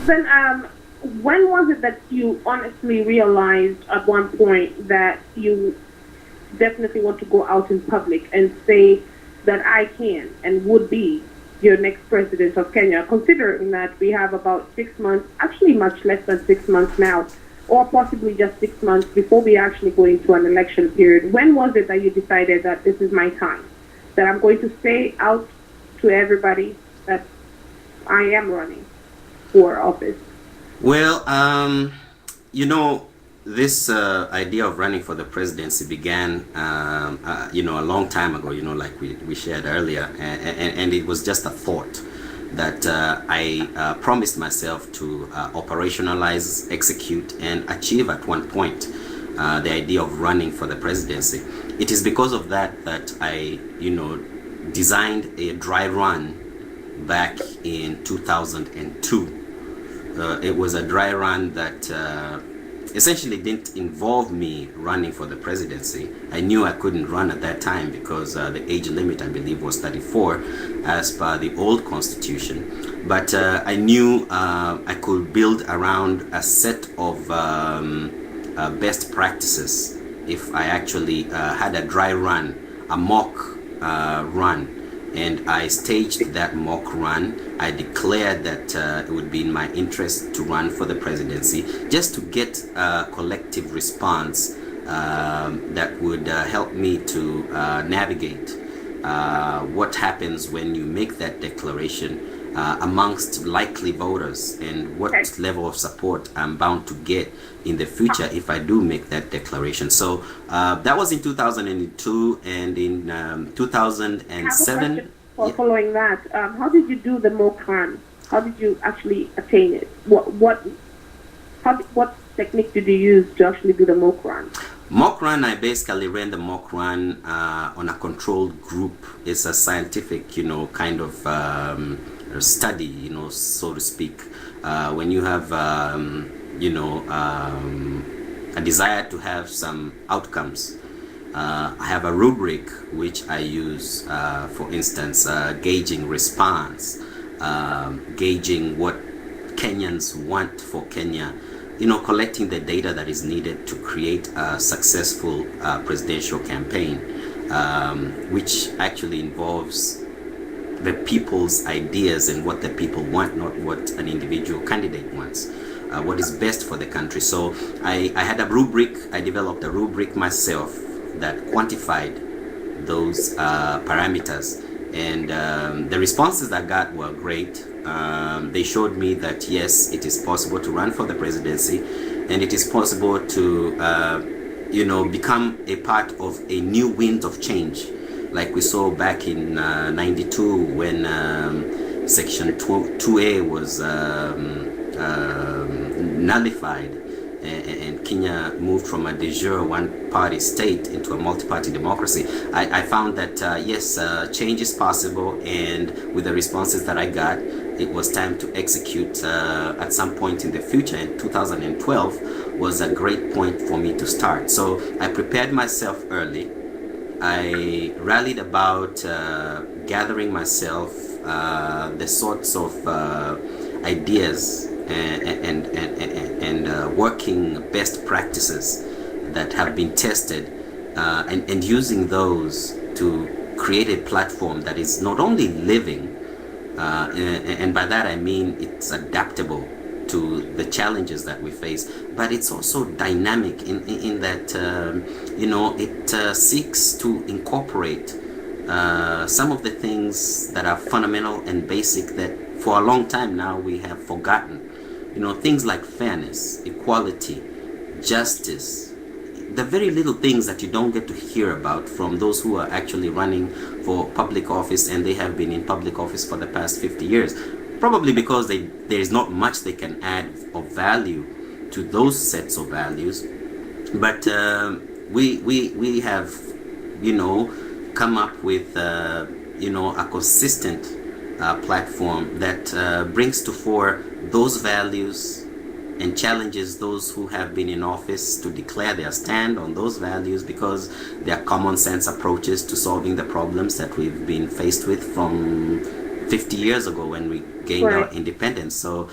Then, when was it that you honestly realized at one point that you definitely want to go out in public and say that I can and would be your next president of Kenya, considering that we have about 6 months, actually much less than 6 months now, or possibly just 6 months before we actually go into an election period? When was it that you decided that this is my time, that I'm going to say out to everybody that I am running for office? Well, you know, this idea of running for the presidency began, a long time ago, like we shared earlier, and it was just a thought that I promised myself to operationalize, execute, and achieve at one point, the idea of running for the presidency. It is because of that I, designed a dry run back in 2002. It was a dry run that essentially didn't involve me running for the presidency. I knew I couldn't run at that time because the age limit, I believe, was 34 as per the old constitution. But I knew I could build around a set of best practices if I actually had a dry run, a mock run. And I staged that mock run. I declared that it would be in my interest to run for the presidency, just to get a collective response that would help me to navigate what happens when you make that declaration amongst likely voters, and what level of support I'm bound to get in the future if I do make that declaration. So that was in 2002, and in I have a 2007. question for following that. How did you do the mock run? How did you actually attain it? What technique did you use to actually do the mock run? Mock run, I basically ran the mock run on a controlled group. It's a scientific, kind of study, so to speak. When you have, a desire to have some outcomes, I have a rubric which I use, for instance, gauging response, gauging what Kenyans want for Kenya, collecting the data that is needed to create a successful presidential campaign, which actually involves the people's ideas and what the people want, not what an individual candidate wants. What is best for the country. So I had a rubric. I developed a rubric myself that quantified those parameters, and the responses I got were great. They showed me that yes, it is possible to run for the presidency, and it is possible to become a part of a new wind of change, like we saw back in 92 when Section 2A was nullified, and Kenya moved from a de jure one-party state into a multi-party democracy. I found that yes, change is possible, and with the responses that I got, it was time to execute at some point in the future. And 2012 was a great point for me to start. So I prepared myself early. I rallied about gathering myself the sorts of ideas and working best practices that have been tested, and using those to create a platform that is not only living, and by that I mean it's adaptable to the challenges that we face, but it's also dynamic in that it seeks to incorporate some of the things that are fundamental and basic that for a long time now we have forgotten. Things like fairness, equality, justice, the very little things that you don't get to hear about from those who are actually running for public office, and they have been in public office for the past 50 years. Probably because there is not much they can add of value to those sets of values. But we have, come up with, a consistent platform that brings to fore those values and challenges those who have been in office to declare their stand on those values, because they are common sense approaches to solving the problems that we've been faced with from 50 years ago when we gained our independence. So